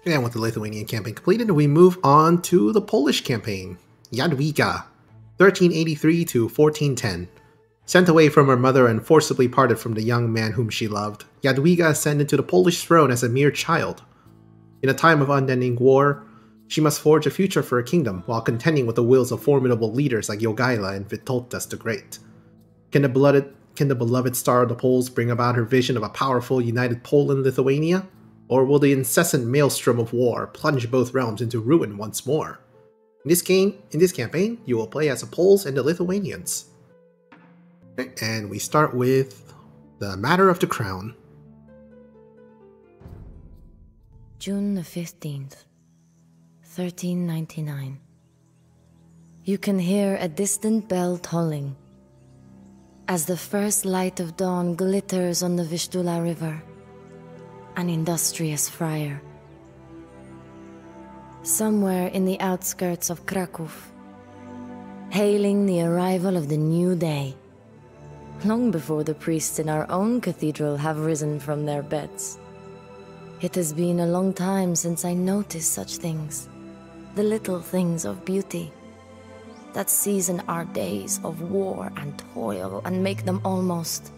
And with the Lithuanian campaign completed, we move on to the Polish campaign. Jadwiga, 1383 to 1410. Sent away from her mother and forcibly parted from the young man whom she loved, Jadwiga ascended to the Polish throne as a mere child. In a time of unending war, she must forge a future for her kingdom while contending with the wills of formidable leaders like Jogaila and Witoldas the Great. Can the beloved star of the Poles bring about her vision of a powerful, united Poland-Lithuania? Or will the incessant maelstrom of war plunge both realms into ruin once more? In this campaign, you will play as the Poles and the Lithuanians. Okay, and we start with the Matter of the Crown. June the 15th, 1399. You can hear a distant bell tolling as the first light of dawn glitters on the Vistula River. An industrious friar. Somewhere in the outskirts of Kraków, hailing the arrival of the new day, long before the priests in our own cathedral have risen from their beds. It has been a long time since I noticed such things, the little things of beauty, that season our days of war and toil and make them almost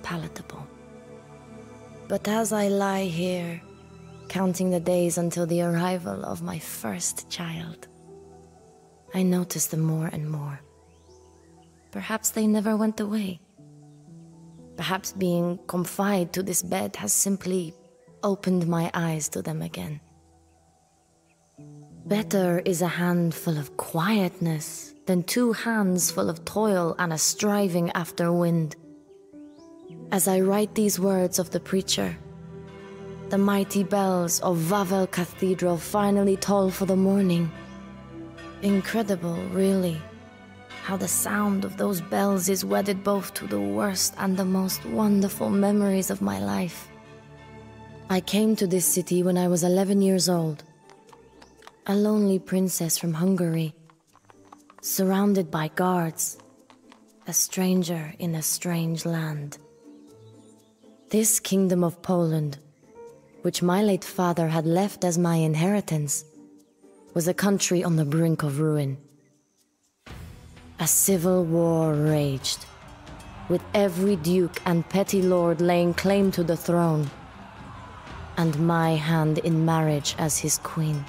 palatable. But as I lie here, counting the days until the arrival of my first child, I notice them more and more. Perhaps they never went away. Perhaps being confined to this bed has simply opened my eyes to them again. Better is a handful of quietness than 2 hands full of toil and a striving after wind. As I write these words of the preacher, the mighty bells of Wawel Cathedral finally toll for the morning. Incredible, really, how the sound of those bells is wedded both to the worst and the most wonderful memories of my life. I came to this city when I was 11 years old, a lonely princess from Hungary, surrounded by guards, a stranger in a strange land. This kingdom of Poland, which my late father had left as my inheritance, was a country on the brink of ruin. A civil war raged, with every duke and petty lord laying claim to the throne, and my hand in marriage as his queen.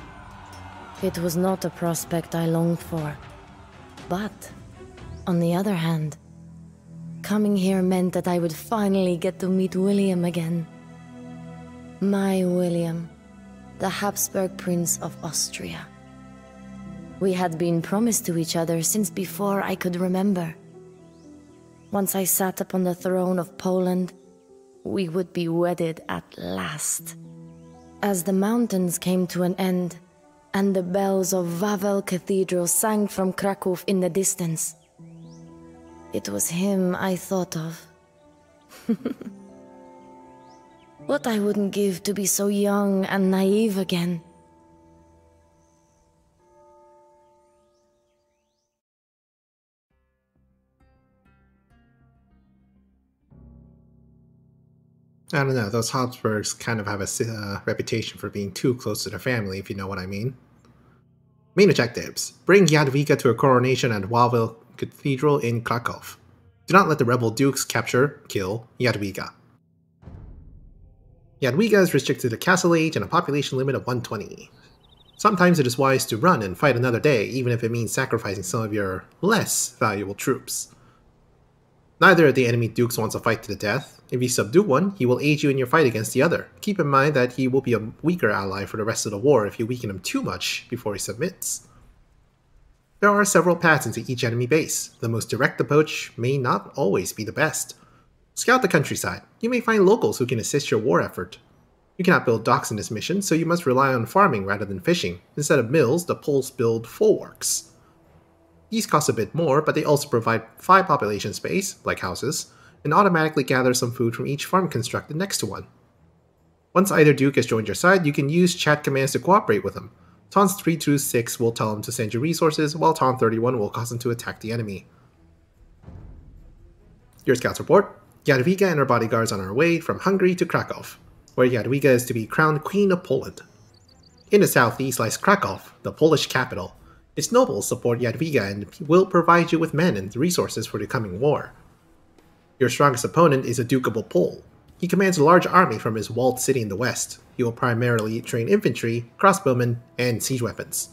It was not a prospect I longed for, but, on the other hand, coming here meant that I would finally get to meet William again. My William, the Habsburg Prince of Austria. We had been promised to each other since before I could remember. Once I sat upon the throne of Poland, we would be wedded at last. As the mountains came to an end, and the bells of Wawel Cathedral sang from Kraków in the distance, it was him I thought of. What I wouldn't give to be so young and naive again. I don't know, those Habsburgs kind of have a reputation for being too close to their family, if you know what I mean. Main objectives. Bring Jadwiga to her coronation at Wawel Cathedral in Kraków. Do not let the rebel dukes kill Jadwiga. Jadwiga is restricted to the castle age and a population limit of 120. Sometimes it is wise to run and fight another day, even if it means sacrificing some of your less valuable troops. Neither of the enemy dukes wants a fight to the death. If you subdue one, he will aid you in your fight against the other. Keep in mind that he will be a weaker ally for the rest of the war if you weaken him too much before he submits. There are several paths into each enemy base. The most direct approach may not always be the best. Scout the countryside. You may find locals who can assist your war effort. You cannot build docks in this mission, so you must rely on farming rather than fishing. Instead of mills, the Poles build folwarks. These cost a bit more, but they also provide 5 population space, like houses, and automatically gather some food from each farm constructed next to one. Once either duke has joined your side, you can use chat commands to cooperate with them. Taunts 3 through 6 will tell him to send you resources, while Taunt 31 will cause him to attack the enemy. Your scouts report. Jadwiga and her bodyguards on her way from Hungary to Kraków, where Jadwiga is to be crowned Queen of Poland. In the southeast lies Krakow, the Polish capital. Its nobles support Jadwiga and will provide you with men and resources for the coming war. Your strongest opponent is a Duke of Opole. He commands a large army from his walled city in the west. He will primarily train infantry, crossbowmen, and siege weapons.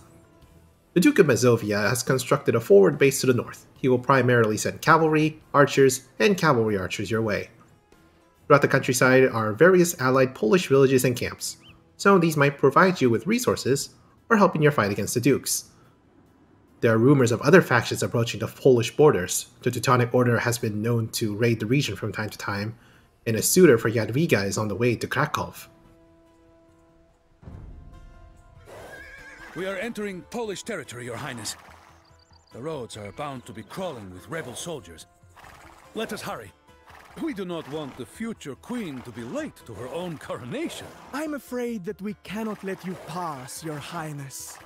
The Duke of Mazovia has constructed a forward base to the north. He will primarily send cavalry, archers, and cavalry archers your way. Throughout the countryside are various allied Polish villages and camps. Some of these might provide you with resources or help in your fight against the Dukes. There are rumors of other factions approaching the Polish borders. The Teutonic Order has been known to raid the region from time to time, and a suitor for Jadwiga is on the way to Krakow. We are entering Polish territory, Your Highness. The roads are bound to be crawling with rebel soldiers. Let us hurry. We do not want the future queen to be late to her own coronation. I'm afraid that we cannot let you pass, Your Highness.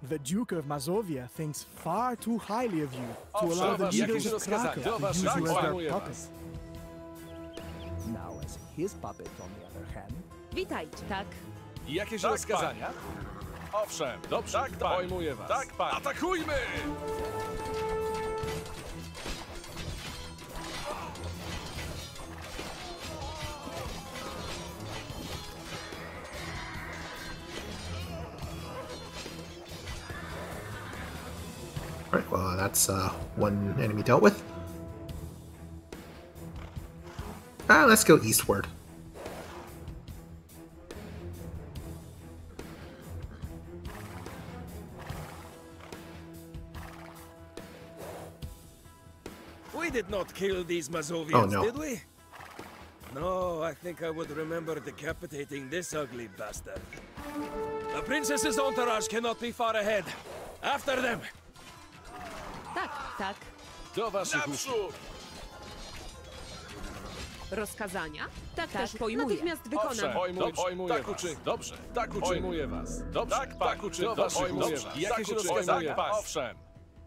The Duke of Mazovia thinks far too highly of you to allow the leaders of Krakow to use you as their puppet. Now, as his puppet, on the other hand... Witajcie. Tak. Jakieś rozkazania? Owszem, dobrze, tak, pojmuję was. Tak, pan. Atakujmy! Alright, well that's one enemy dealt with. Let's go eastward. We did not kill these Mazovians, Oh, no. did we? No, I think I would remember decapitating this ugly bastard. The princess's entourage cannot be far ahead. After them! Tak, tak. Do waszych usług! Naprzód! Rozkazania? Tak, Tak, też pojmuję. Natychmiast Owszem, wykonam. pojmuję tak uczyń. Dobrze, tak uczyń. Pojmuję was. Dobrze, tak uczyń. Do waszych usług. Jakieś rozkazania? Owszem.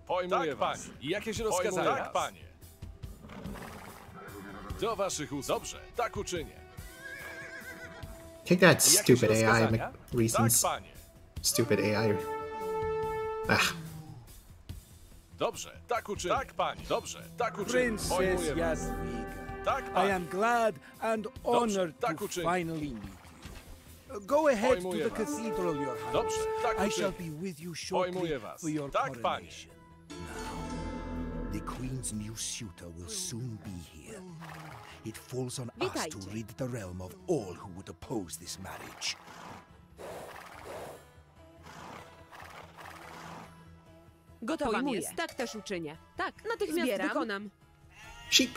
Pojmuję was. Jakieś rozkazania? Tak, panie. Do waszych usług. Dobrze, tak uczynię. Take that, stupid AI Tak, reasons. panie. Stupid AI. Ach. Dobrze, tak uczynię. Tak, panie. Dobrze, tak uczynię. Princess Pojmuję was. Jadwiga, Tak, I panie. am glad and honored tak to uczynię. finally meet you. Go ahead to Pojmuję the was. cathedral, Your Highness. Dobrze, tak I shall uczynię. be with you shortly Pojmuję was. for your Tak, panie. coronation. The Queen's new suitor will soon be here. It falls on us to Witajcie. rid the realm of all who would oppose this marriage. Gotowa Pojmuję. jest. Tak też uczynię. Tak, natychmiast Zbieram. wykonam. Sheep.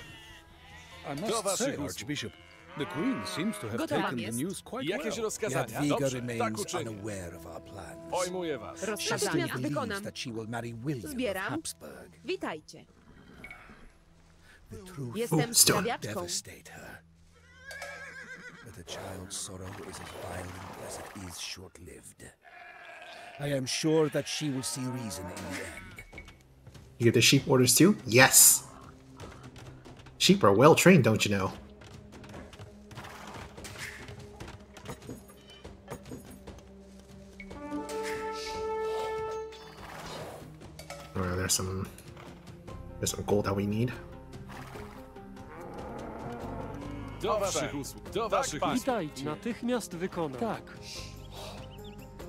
I Do must waszych say, usług. Archbishop, the Queen seems to have Gotowa taken the jest. news quite Jakieś well. rozkazania? Jadwiga Dobrze, tak remains uczynię. unaware of our plans. Pojmuję was. She still Rozkazania believes wykonam. that she will marry William of Zbieram. Habsburg. Witajcie. The truth Jestem stone. sprawiaczką. devastate her. But the child's sorrow is as violent as it is short-lived. I am sure that she will see reason in the end. You give the sheep orders too? Yes! Sheep are well trained, don't you know? Oh, there's some gold that we need. Do waszych usług. Do waszych usług. Witajcie. Natychmiast wykonam. Tak.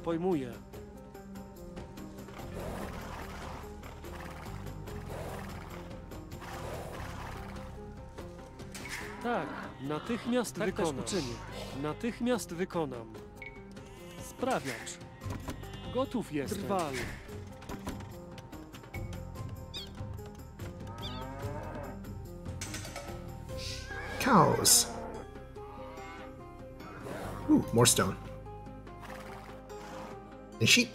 Pojmuję. Tak, natychmiast wykonam. Też uczynię. Natychmiast wykonam. Sprawiacz. Gotów jestem. Trwal. Cows. Ooh, more stone. And sheep.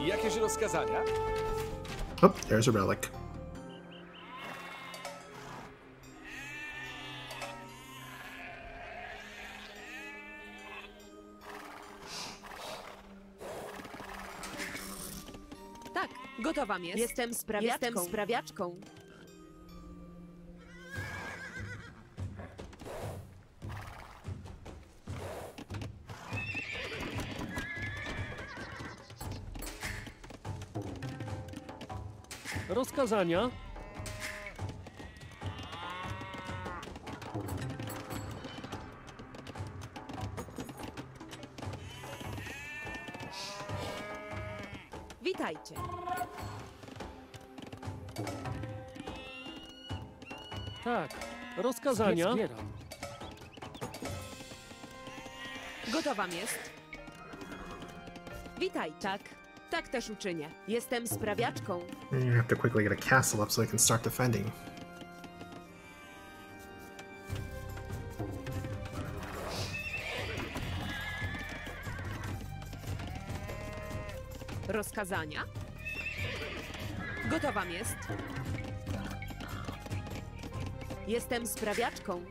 Jakieś rozkazania? Oh, there's a relic. Tak, gotowa jest. Jestem sprawiaczką. Jestem sprawiaczką. Rozkazania? Witajcie. Tak. Rozkazania? Zbieram. Gotowam jest. Witaj, tak. Tak też uczynię. Jestem sprawiaczką. You have to quickly get a castle up so I can start defending. Rozkazania? Gotowam jest. Jestem sprawiaczką.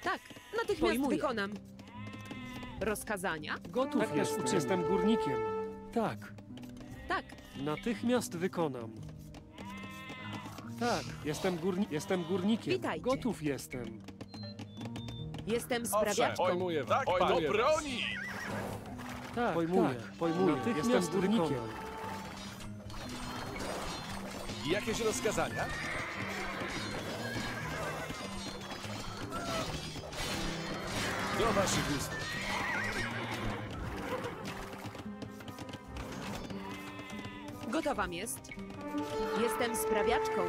Tak, natychmiast wykonam. Rozkazania? Gotów Tak, jestem. Jestem górnikiem. Tak. Tak. Natychmiast wykonam. Tak, jestem górnikiem. Witajcie. Gotów jestem. Jestem Owszem, sprawiaczką. pojmuję was. Tak, do broni! Tak, pojmuję. Pojmuję. Natychmiast jestem górnikiem. Jakieś rozkazania? Do waszych usług. Gotowam jest. Jestem sprawiaczką.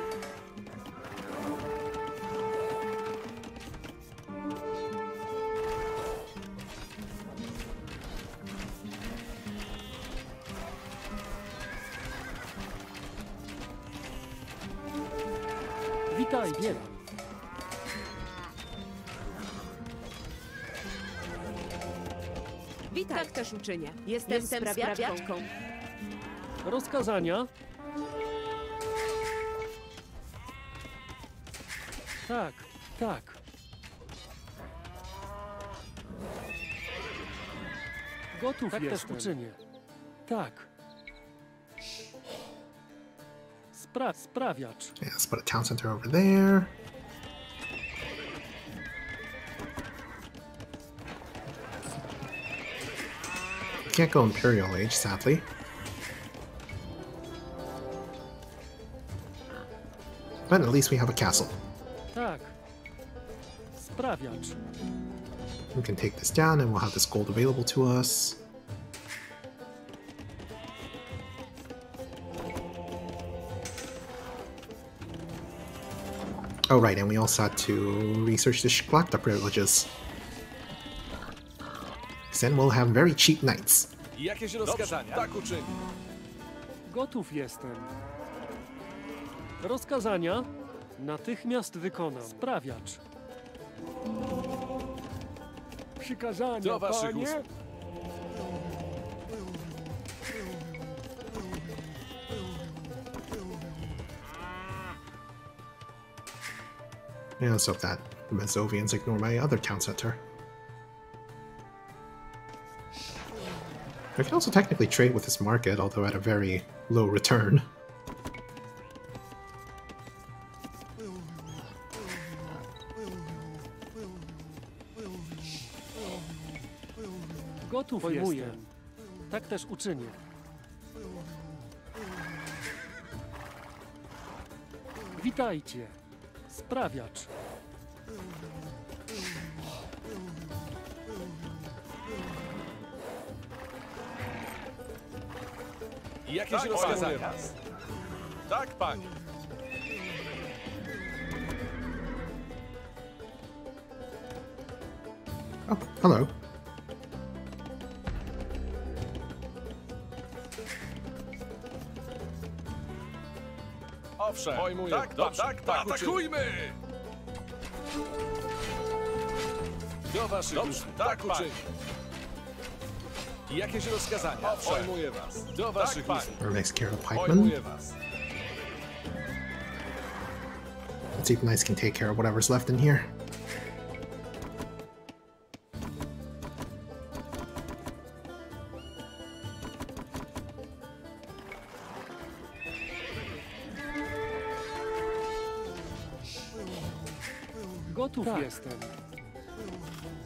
Witaj, zbieram. Witaj. Tak też uczynię. Jestem sprawiaczką. Rozkazania? Tak, tak. Gotów tak jestem. Też uczynię. Tak. Sprawiacz. Yeah, let's put a town center over there. Can't go Imperial Age, sadly. But at least we have a castle. Tak. Sprawiacz. We can take this down and we'll have this gold available to us. Oh right, and we also had to research the Szlachta privileges. Then we'll have very cheap knights. Jakieś rozkazania? Tak uczynię. Gotów jestem. Rozkazania? Natychmiast wykonam. Sprawiacz. Przykazania, Do waszych panie? usług. Yeah, let's hope that the Mazovians ignore my other town center. I can also technically trade with this market, although at a very low return. Gotów jestem. Tak też uczynię. Witajcie. Sprawiacz. Jakieś rozkazania? Tak, panie. Oh, hello. Owszem, pojmuję. Tak, tak, atakujmy! Do waszych usług. Tak, uczynię. Jakieś rozkazania? Pojmuję was. Do waszych usług. Or makes care of the pikemen. Pojmuję was. Let's see if knights can take care of whatever's left in here. Gotów jestem.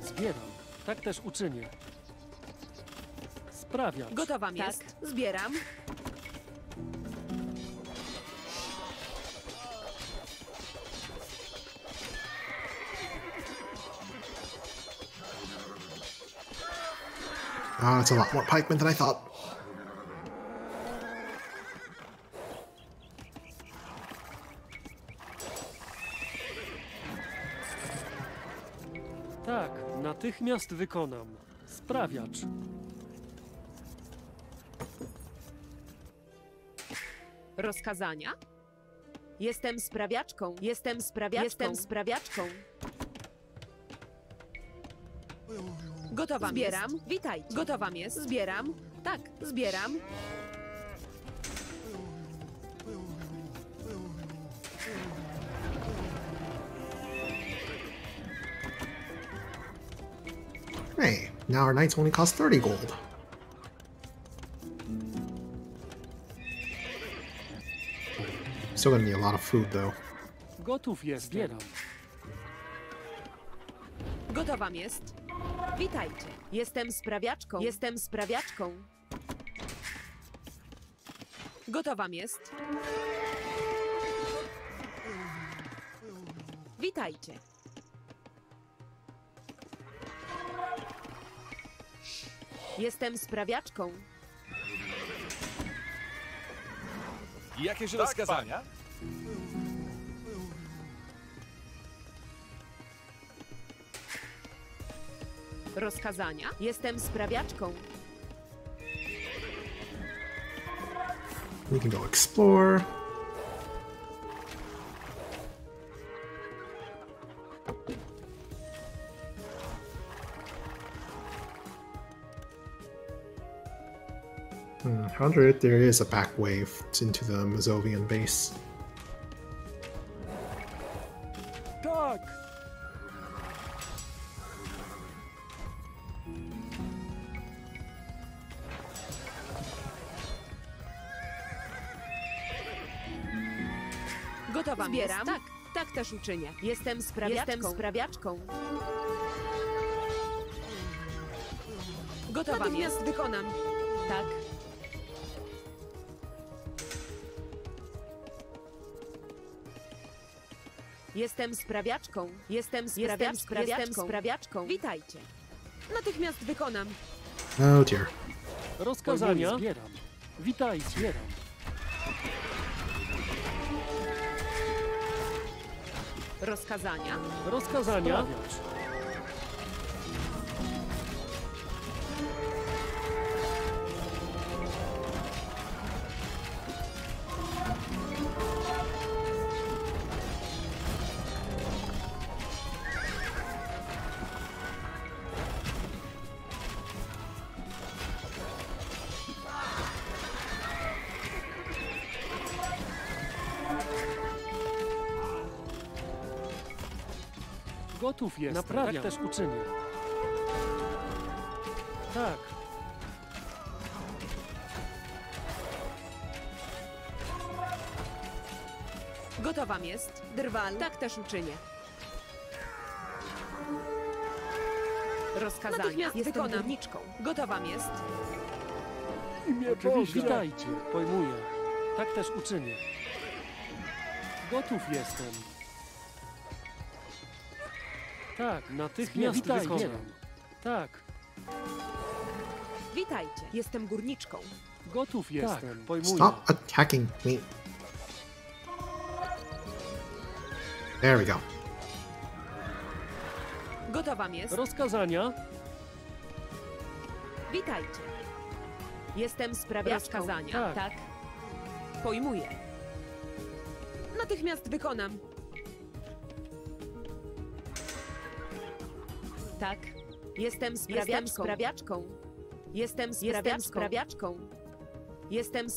Zbieram. Tak też uczynię. Sprawiacz. Gotowam jest. Zbieram. Ah, that's a lot more pikemen than I thought. Tak, natychmiast wykonam. Sprawiacz. Rozkazania? Jestem sprawiaczką. Jestem sprawiaczką. Jestem sprawiaczką. Gotowam zbieram. Jest. Witajcie. Gotowam jest. Zbieram. Tak, zbieram. Hey, now our knights only cost 30 gold. Still gonna need a lot of food though. Gotów jest. Zbieram. Gotowam jest. Witajcie. Jestem sprawiaczką. Jestem sprawiaczką. Gotowam jest. Witajcie. Jestem sprawiaczką. Jakieś rozkazania? Rozkazania? Jestem sprawiaczką. We can go explore. I wonder if there is a back wave into the Mazovian base. Tak! Gotowam zbieram. Jest. Tak, tak też uczynię. Jestem sprawiaczką. Jestem sprawiaczką. Gotowam jest. Wykonam. Tak. Jestem sprawiaczką. Jestem sprawiaczką. Jestem sprawiaczką. Witajcie. Natychmiast wykonam. Oh dear. Rozkazania. Zbieram. Witaj, zbieram. Rozkazania. Rozkazania. Sprawiacz. Gotów jest. Naprawiam. Tak też uczynię. Tak. Gotowam jest. Drwal. Tak też uczynię. Rozkazania. Jestem górniczką. Gotowam jest. Oczywiście. Witajcie. Pojmuję. Tak też uczynię. Gotów jestem. Tak, natychmiast wykonam. Tak. Witajcie. Jestem górniczką. Gotów jestem. Pojmuję. Stop attacking me. There we go. Gotowam jest. Rozkazania. Witajcie. Jestem sprawiaczką. Rozkazania. Tak. Pojmuję. Natychmiast wykonam. Tak. Jestem sprawiaczką. Jestem sprawiaczką. Jestem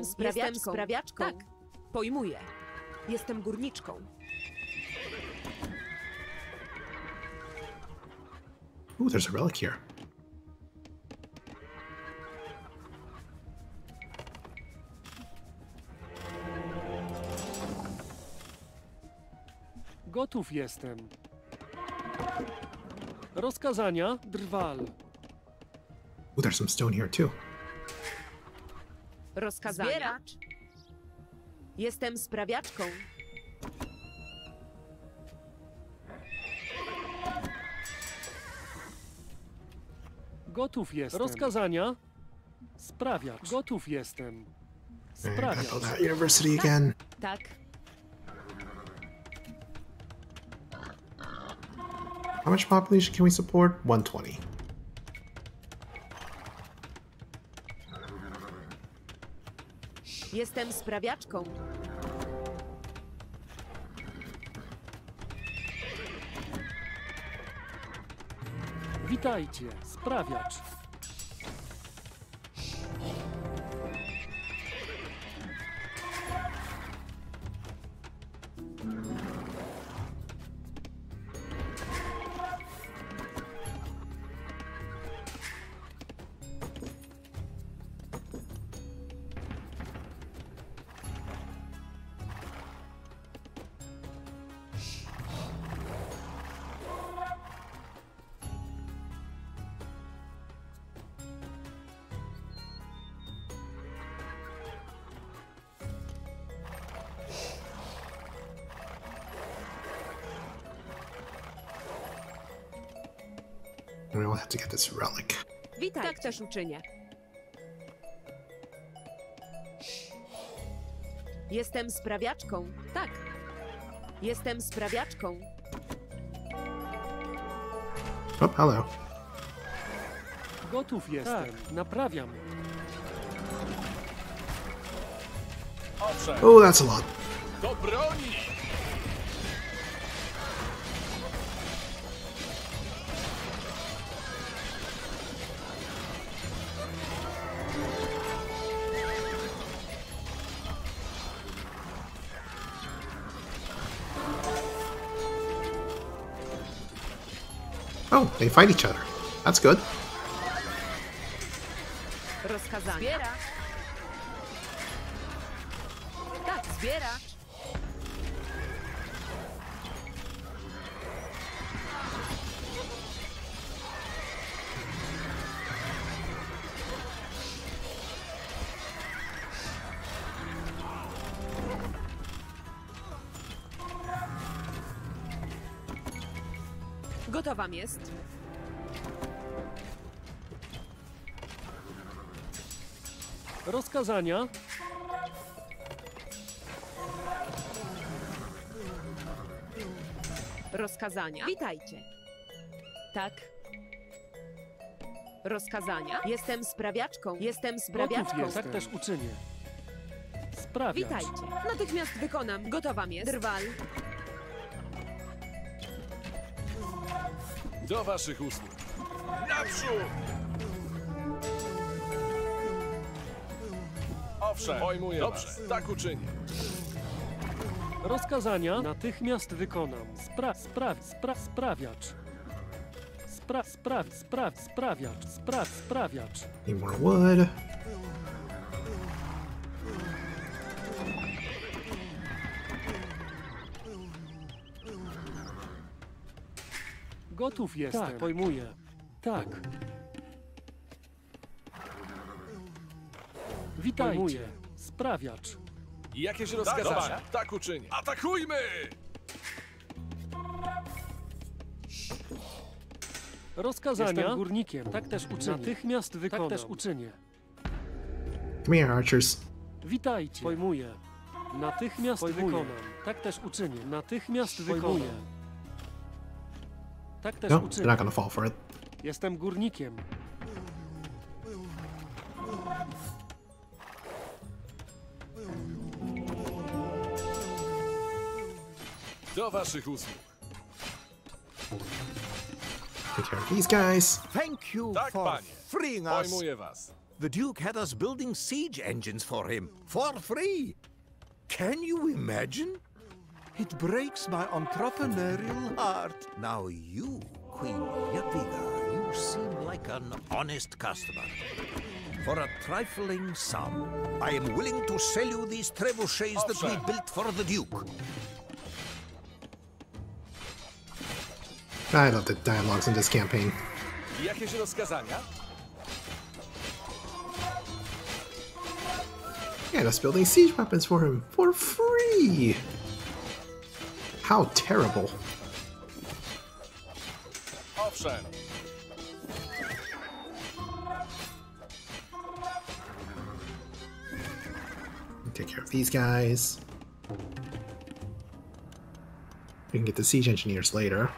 sprawiaczką. Tak, pojmuję. Jestem górniczką. Ooh, there's a relic here. Gotów jestem. Rozkazania, drwal. Ooh, there's some stone here too. Rozkazania. Zbieracz. Jestem sprawiaczką. Gotów jestem. Rozkazania. Sprawiacz. Gotów jestem. And I Sprawiacz. build that university again. Tak. How much population can we support? 120. Jestem sprawiaczką. Witajcie, sprawiacz. And we'll have to get this relic. Witaj. Tak też uczynię. Jestem sprawiaczką. Tak. Jestem sprawiaczką. Oh, hello. Gotów jestem. Tak, naprawiam. Owszem, Oh, that's a lot. do broni! Oh, they fight each other. That's good. Rozkazania. Zbieracz. Tak, zbieracz. Gotowa jest. Rozkazania. Rozkazania. Witajcie. Tak. Rozkazania. Jestem sprawiaczką. Jestem Gotów sprawiaczką. jestem. Tak też uczynię. Sprawiacz. Witajcie. Natychmiast wykonam. Gotowa jest. Drwal. Do waszych usług. Naprzód! Owszem, pojmuję. Dobrze, was. Tak uczynię. Rozkazania natychmiast wykonam. Sprawiacz. Sprawiacz. Need more wood. Gotów jestem. Tak, pojmuję. Tak. Witajcie. Pojmuję. Sprawiacz. Jakieś rozkazania? Tak uczynię. Atakujmy! Rozkazania. Jestem górnikiem. Tak też uczynię. Natychmiast wykonam. Tak też uczynię. Come here, archers. Witajcie. Pojmuję. Natychmiast wykonam. Tak też uczynię. Natychmiast wykonam. Tak też No, uczynię. they're not gonna fall for it. Jestem górnikiem. Do waszych usług. Take care of these guys. Thank you Tak, for panie. freeing us. Pojmuję was. The Duke had us building siege engines for him, for free. Can you imagine? It breaks my entrepreneurial heart. Now you, Queen Jadwiga, you seem like an honest customer. For a trifling sum, I am willing to sell you these trebuchets that we built for the Duke. I love the dialogues in this campaign. Jakieś rozkazania? Yeah, us building siege weapons for him for free. How terrible. Owszem. Take care of these guys. We can get the siege engineers later.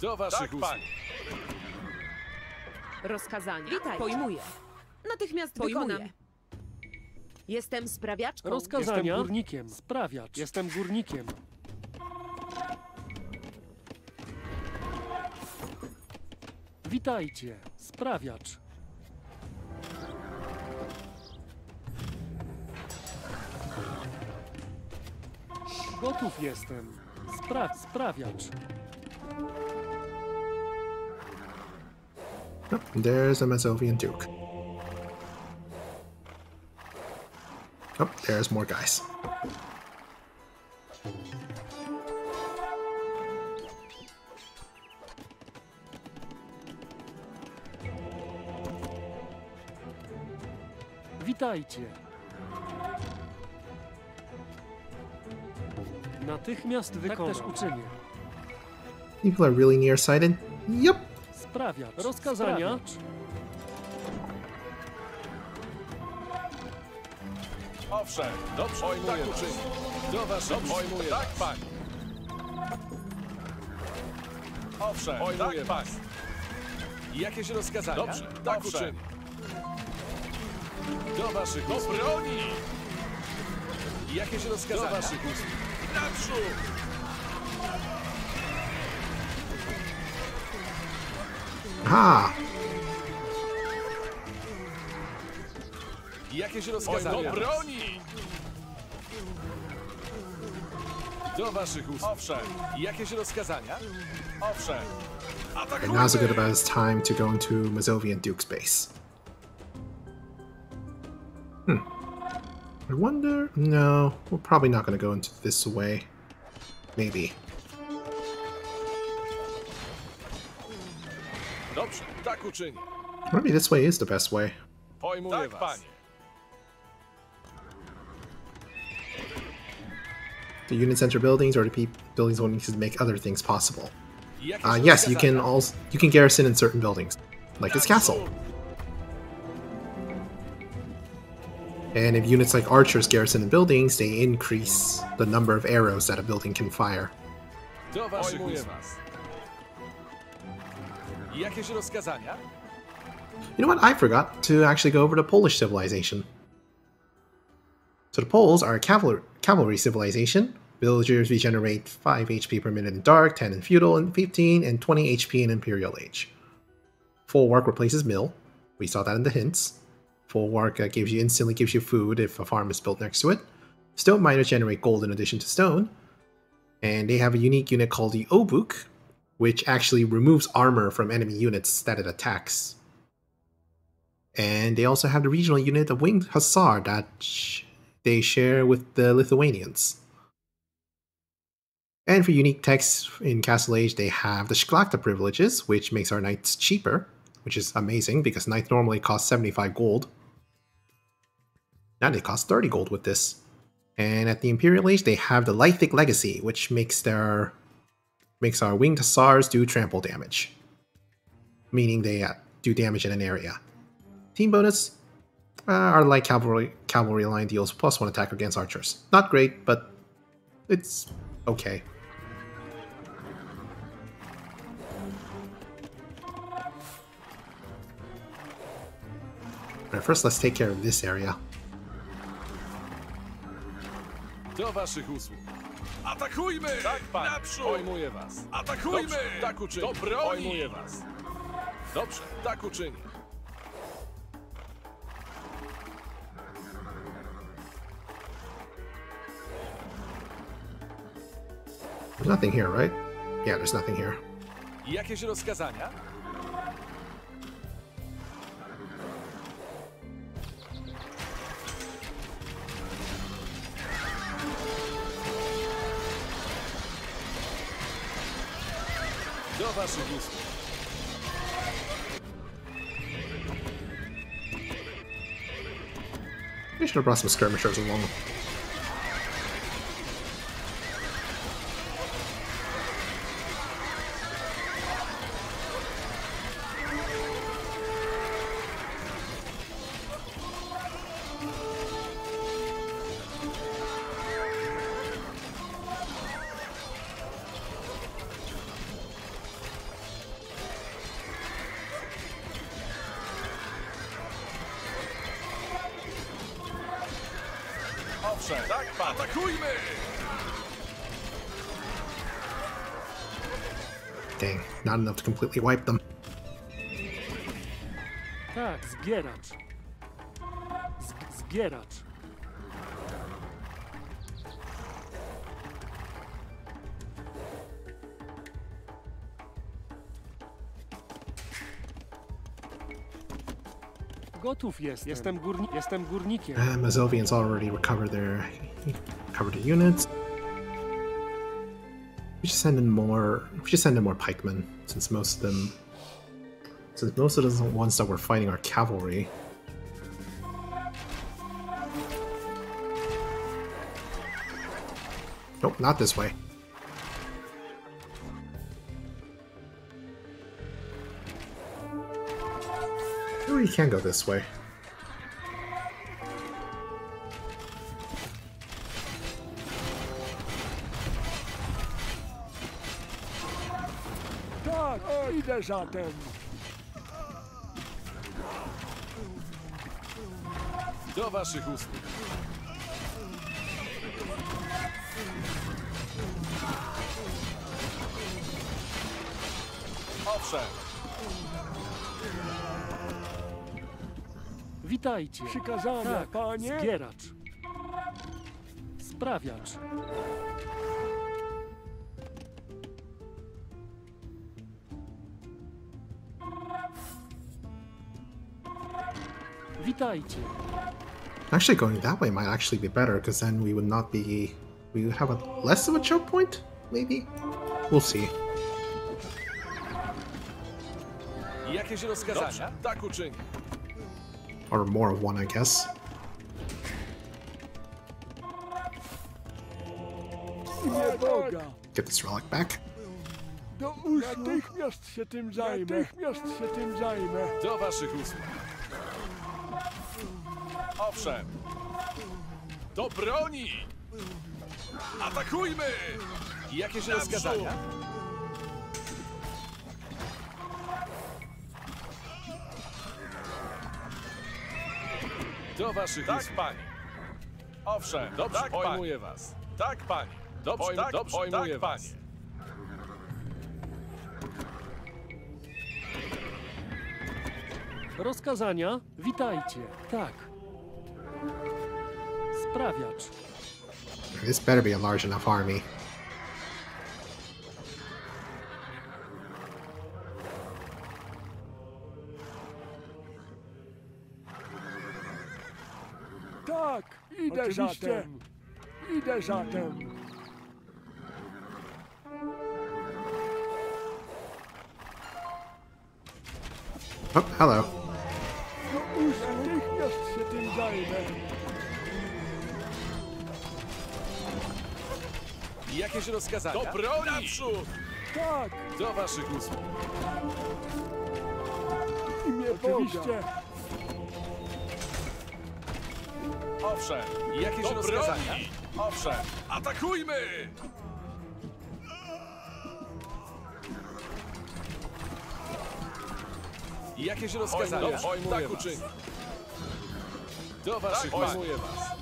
Do waszych usług. Rozkazania. Witaj. Pojmuję. Natychmiast wykonam. Jestem sprawiaczką. Rozkazania. Jestem Górnikiem. Sprawiacz. Jestem górnikiem. Witajcie. Sprawiacz. Gotów jestem. Sprawiacz. Oh, there's a Mazovian Duke. Oh, there's more guys. Witajcie. Natychmiast wykonam. Tak też uczynię. People are really nearsighted. Yep. Sprawiacz. Rozkazania. Owszem, dobrze, pojmuję tak uczynię. Do waszych pojmuję tak, panie. Owszem, pojmuję tak, panie. Jakieś rozkazania? Dobrze, tak uczynię. Do waszych do broni! Jakieś rozkazania? Do waszych usług. Naprzód! Ah! Jakieś rozkazania? Do broni! Do waszych usług. Owszem. Jakieś rozkazania? Owszem. And now's a good about his time to go into Mazovian Duke's base. I wonder... No, we're probably not going to go into this way. Maybe. Dobrze, tak uczynię. Maybe this way is the best way. Pojmuję was. Panie. The unit center buildings or the buildings only to make other things possible. Yes, you can garrison in certain buildings, like this castle. And if units like archers garrison in buildings, they increase the number of arrows that a building can fire. Do waszych usług. Jakieś rozkazania? You know what? I forgot to actually go over the Polish civilization. So the Poles are a cavalry civilization. Villagers regenerate 5 HP per minute in Dark, 10 in Feudal, and 15 and 20 HP in Imperial Age. Full Wark replaces Mill. We saw that in the hints. Full Wark instantly gives you food if a farm is built next to it. Stone Miners generate gold in addition to stone. And they have a unique unit called the Obuk, which actually removes armor from enemy units that it attacks. And they also have the regional unit of Winged Hussar that they share with the Lithuanians. And for unique techs in Castle Age, they have the Sklakta privileges, which makes our knights cheaper, which is amazing because knights normally cost 75 gold. Now they cost 30 gold with this. And at the Imperial Age, they have the Lithic Legacy, which makes our Winged Hussars do trample damage, meaning they do damage in an area. Team bonus, our light cavalry line deals +1 attack against archers. Not great, but it's okay. Alright, first let's take care of this area. Do waszych usług. Atakujmy! Tak, panie. Naprzód! Pojmuję was. Atakujmy! Dobrze, tak uczynię. Do broni! Pojmuję was. Dobrze, tak uczynię. There's nothing here, right? Yeah, there's nothing here. Jakieś rozkazania? Do waszych usług. We should have brought some skirmishers along. Owszem, tak, pan. Atakujmy! Dang, not enough to completely wipe them. Tak, zbieracz. Zbieracz. Gotów jestem. Jestem górnikiem. Mazovians already recovered their units. We should send in more. We should send in more pikemen, since most of the ones that were fighting are cavalry. Nope, not this way. Oh, you can go this way. Tak, idę zatem. Do waszych usług. Owszem. Witajcie. Przykazania, tak, panie. Zbieracz. Sprawiacz. Witajcie. Actually, going that way might actually be better, because then we would not be... We would have a less of a choke point, maybe? We'll see. Jakieś rozkazania? Tak uczynię. Or more of one, I guess. Imię Boga. Get this relic back. Do usług. Natychmiast się tym zajmę. Do waszych usług. Owszem. Do broni! Atakujmy! Jakieś rozkazania? Do waszych usług. Tak, panie. Owszem, dobrze, tak, pojmuję was. Tak, panie. Dobrze, pojmuję was. Panie. Rozkazania? Witajcie. Tak. Sprawiacz. This better be a large enough army. Tak, idę zatem. Oh, hello. Natychmiast się tym zajmę. Jakieś rozkazania? Do broni! Naprzód! Tak, Do waszych usług. imię Boga. Owszem, jakieś rozkazania? Owszem, atakujmy! Jakieś rozkazania? Tak uczynię. Do waszych pojmuję was.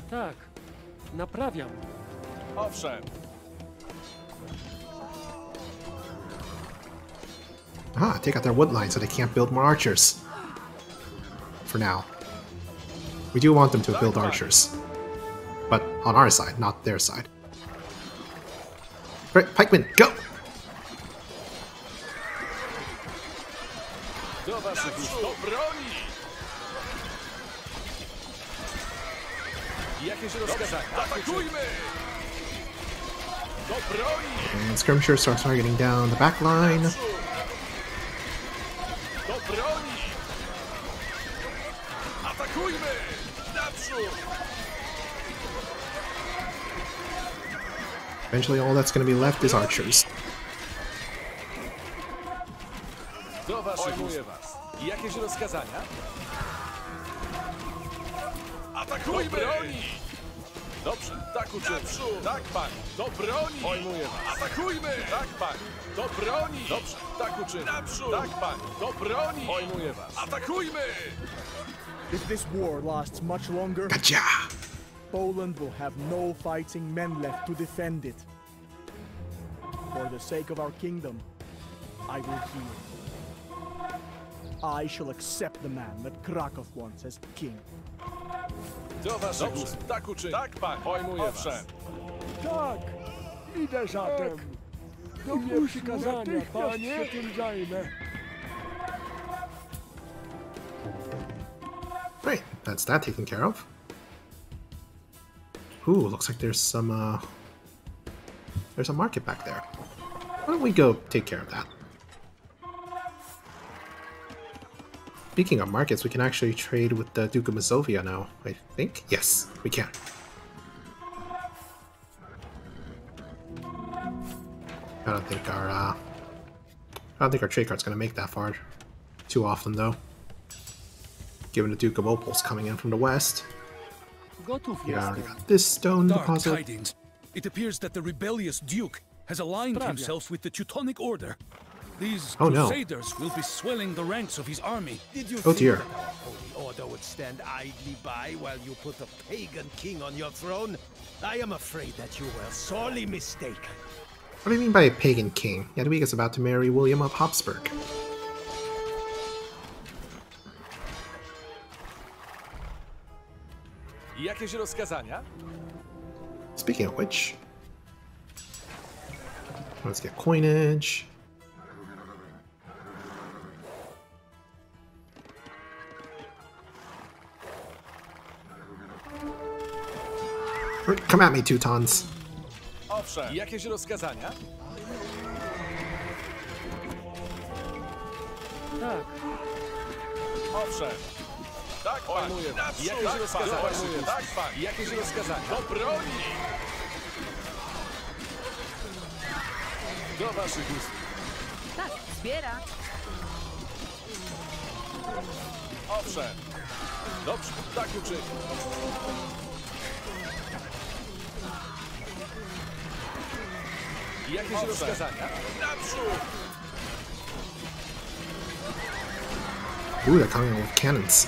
Tak, naprawiam. Owszem. Ah, take out their wood line so they can't build more archers. For now. We do want them to build archers. But on our side, not their side. Alright, pikemen, go! Do waszych usług. Do broni! Jakieś rozkazania? Atakujmy! Do broni! And skirmishers start targeting down the back line. Do broni! Atakujmy! Naprzód! Eventually all that's going to be left is archers. Do waszych usług. Jakieś rozkazania? Atakujmy! Do broni! Dobrze, tak uczymy. Tak, panie. Do broni! Pojmuję was. Atakujmy! Tak, panie. Do broni! Dobrze, tak uczymy. Naprzód! Tak, panie. Do broni! Pojmuję was. Atakujmy! If this war lasts much longer, Gotcha! Poland will have no fighting men left to defend it. For the sake of our kingdom, I will heal. I shall accept the man that Kraków wants as king. Do waszych usług. Tak uczymy. Tak, panie. Pojmuję was. Tak, idę zatem. Do mnie przykazania, panie. Się tym zajmę. Right, that's that taken care of. Ooh, looks like there's a market back there. Why don't we go take care of that? Speaking of markets, we can actually trade with the Duke of Mazovia now, I think? Yes, we can. I don't think our trade card's gonna make that far too often though. Given the Duke of Opal's coming in from the west. Yeah, already got this stone Dark deposit. tidings. It appears that the rebellious Duke has aligned himself with the Teutonic Order. These Oh, no. crusaders will be swelling the ranks of his army. Did you Oh think dear. that our holy order would stand idly by while you put a pagan king on your throne? I am afraid that you were sorely mistaken. What do you mean by a pagan king? Jadwiga's about to marry William of Habsburg. Jakieś rozkazania? Speaking of which, let's get coinage. Come at me, Teutons. Owszem. Jakieś rozkazania? Tak, Owszem. Tak, pojmuję was. Jakieś rozkazania? Tak, pan. Jakieś rozkazania? Do broni! Do waszych usług. Tak, zbiera. Owszem. Dobrze, tak uczynię. Jakieś rozkazania? Naprzód! Ooh, they're coming in with cannons.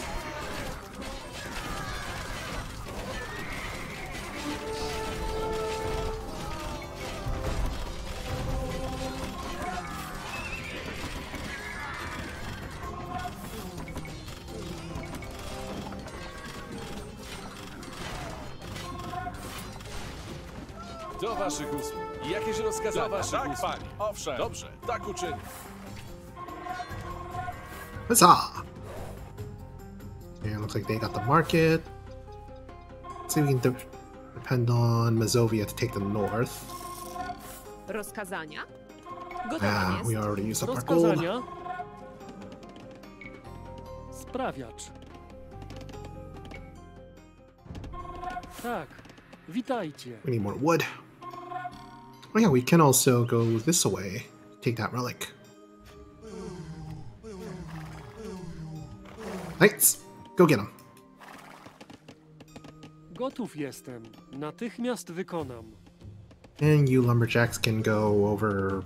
Do waszych usług. Jakieś rozkazania? Tak, panie. Owszem. Dobrze, tak uczynię. Huzzah! And looks like they got the market. Let's see if we can depend on Mazovia to take the north. Rozkazania? Gotowe Ah, we jest. already used up our gold. rozkazania. Sprawiacz. Tak, witajcie. We need more wood. Oh yeah, we can also go this way. Take that relic. Knights, go get him. Gotów jestem. Natychmiast wykonam. And you lumberjacks can go over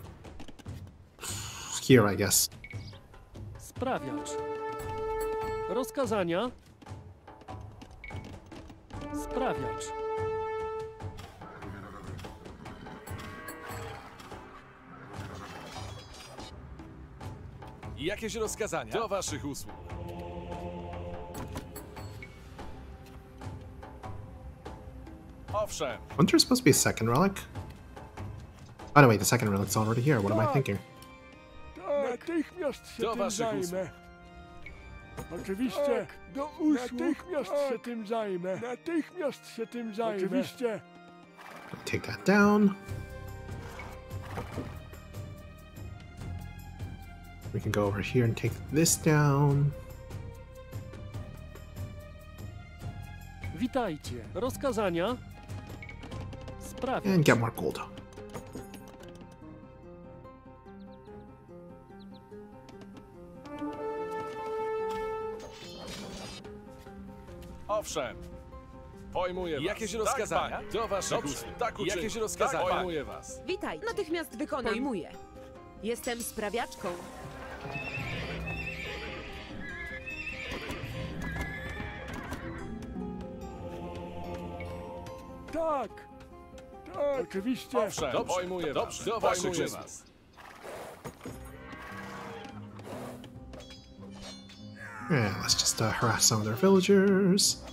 here, I guess. Sprawiacz. Rozkazania. Sprawiacz. Jakieś rozkazania? Do waszych usług. Owszem. Wasn't there supposed to be a second relic? Oh no, wait, the second relic's already here. What am I thinking? Natychmiast się Do tym waszych zajmę. Oczywiście. Do usług. Natychmiast się tym zajmę. Natychmiast się tym zajmę. Oczywiście. Take that down. We can go over here and take this down. Witajcie. Rozkazania. Sprawiacz. And get more gold. Owszem. Pojmuję was. Jakieś rozkazania? Tak, do waszych usług. Tak uczynię. Jakieś rozkazania? Tak, pojmuję was. Witaj, natychmiast wykonam. Pojmuję. Jestem sprawiaczką. Tak. Tak. Oczywiście. Owszem. Dobrze. Pojmuję was. Do waszych usług. Yeah, let's just harass some of their villagers.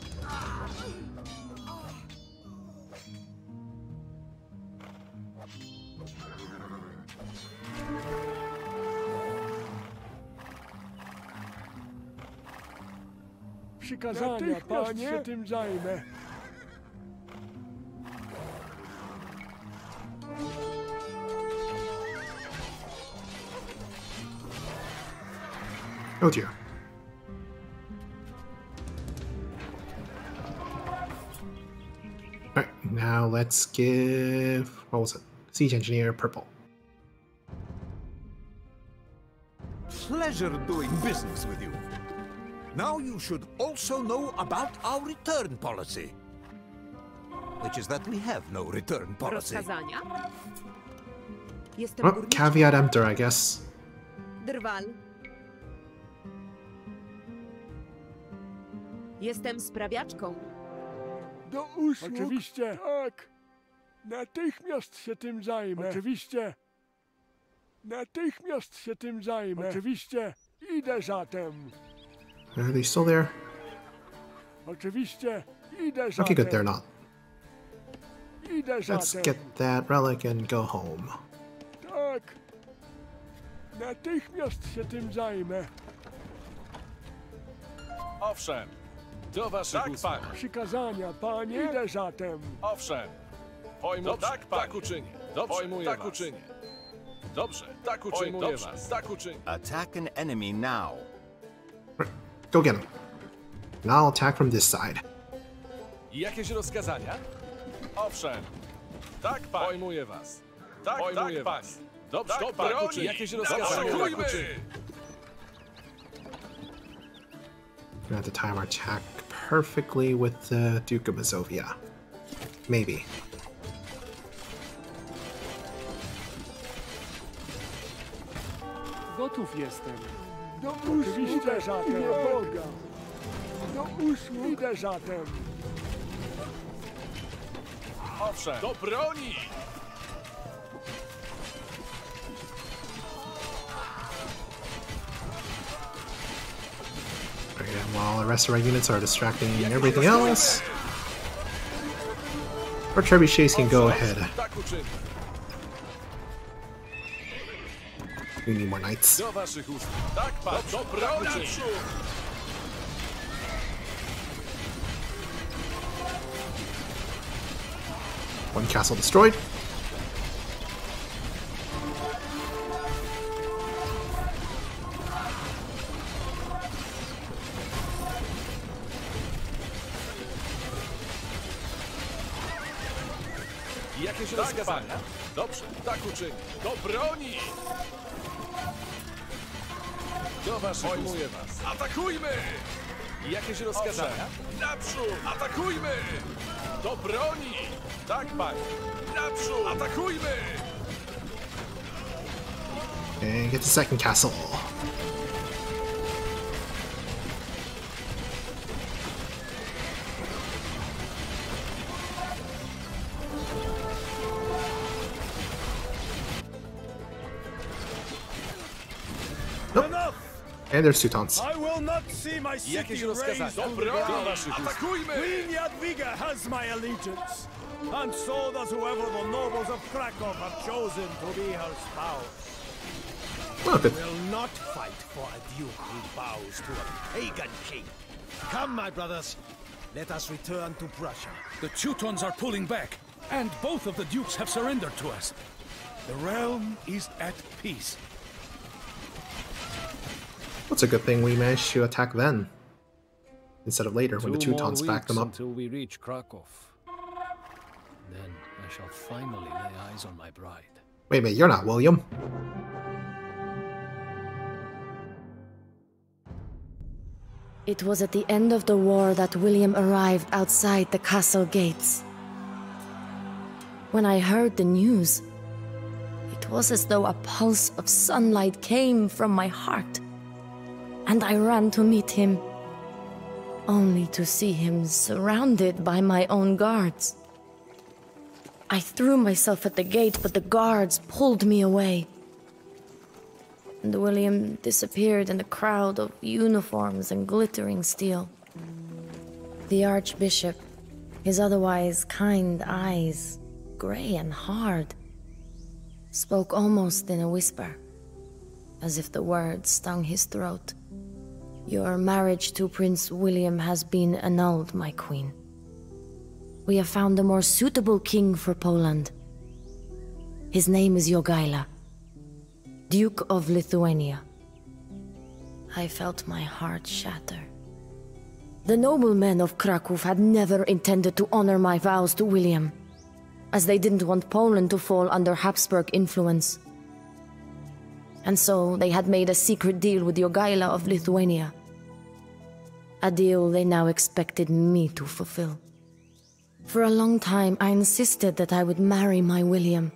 Przykazania, panie, się tym zajmę. Oh dear. Alright, now let's give... what was it? Siege Engineer purple. Pleasure doing business with you. Now you should also know about our return policy. Which is that we have no return policy. Rozkazania? Jestem Well, górniczką. caveat emptor, I guess. Drwal. Jestem sprawiaczką. Do usług. Oczywiście. Tak. Natychmiast się tym zajmę. Oczywiście. Natychmiast się tym zajmę. Oczywiście. Idę zatem. Are they still there? Oczywiście. Idę zatem. Okay, good, they're not. Idę Let's zatem. get that relic and go home. Tak. Natychmiast się tym zajmę. Owszem. Do waszych usług. Tak, panie. Przykazania, panie. Idę zatem. Owszem. Pojmuję. Tak, panie. Tak uczynię. Dobrze. Pojmuję tak was. Uczynię. Dobrze. Tak uczynię. Dobrze. Tak uczynię. Attack an enemy now. Go get him. And I'll attack from this side. Jakieś rozkazania? Owszem. Tak, panie. Pojmuję was. Tak, pojmuję tak, was. Dobrze. Tak, broni. Jakieś rozkazania? Gonna have to time our attack perfectly with the Duke of Mazovia. Maybe. Gotów jestem. Do usług. Idę zatem. Boga. Do usług. Idę zatem. Owszem. Do broni! Okay, while the rest of our units are distracting everything else, our trebuchets can go ahead. We need more knights. Do waszych usług. Tak, pan. Do broni! One castle destroyed. Jakieś rozkazania? Dobrze, tak uczynię. Do broni! Do waszych pojmuję was. Atakujmy! Jakieś rozkazania? Naprzód! Atakujmy! Do broni! Tak, panie! Naprzód! Atakujmy! And get the second castle. Nope. Enough! And there's Teutons. I will not see my city razed to the ground. Atakujmy! Queen Jadwiga has my allegiance. And so does whoever the nobles of Krakow have chosen to be her spouse. Oh, good. Will not fight for a duke who bows to a pagan king. Come, my brothers. Let us return to Prussia. The Teutons are pulling back, and both of the dukes have surrendered to us. The realm is at peace. What's a good thing we managed to attack then, instead of later when the Teutons backed them up. Until we reach Krakow. Then I shall finally lay eyes on my bride. Wait a minute, you're not William. It was at the end of the war that William arrived outside the castle gates. When I heard the news, it was as though a pulse of sunlight came from my heart, and I ran to meet him, only to see him surrounded by my own guards. I threw myself at the gate, but the guards pulled me away. And William disappeared in the crowd of uniforms and glittering steel. The Archbishop, his otherwise kind eyes, grey and hard, spoke almost in a whisper, as if the words stung his throat. Your marriage to Prince William has been annulled, my queen. We have found a more suitable king for Poland. His name is Jogaila, Duke of Lithuania. I felt my heart shatter. The noblemen of Krakow had never intended to honor my vows to William, as they didn't want Poland to fall under Habsburg influence. And so they had made a secret deal with Jogaila of Lithuania. A deal they now expected me to fulfill. For a long time I insisted that I would marry my William.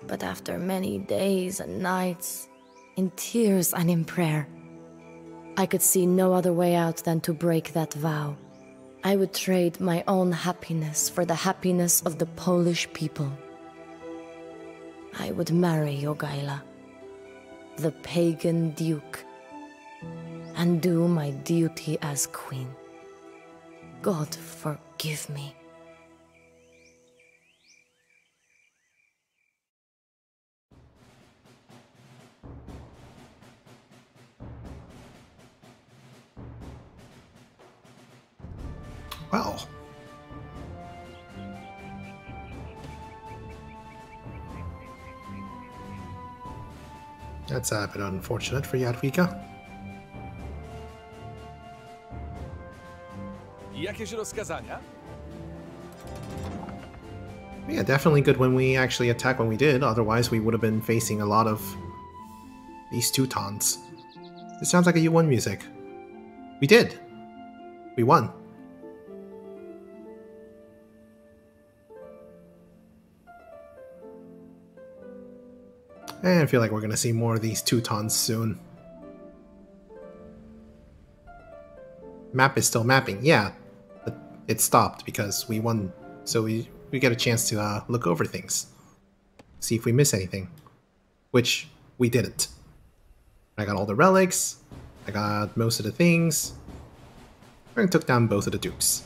But after many days and nights, in tears and in prayer, I could see no other way out than to break that vow. I would trade my own happiness for the happiness of the Polish people. I would marry Jogaila, the pagan duke, and do my duty as queen. God forgive me. Well. That's a bit unfortunate for Jadwiga. Jakieś rozkazania? Yeah, definitely good when we actually attacked when we did, otherwise we would have been facing a lot of these Teutons. This sounds like a U1 music. We did! We won. And I feel like we're gonna see more of these Teutons soon. Map is still mapping, yeah, but it stopped because we won, so we get a chance to look over things, see if we miss anything, which we didn't. I got all the relics, I got most of the things, and took down both of the dukes.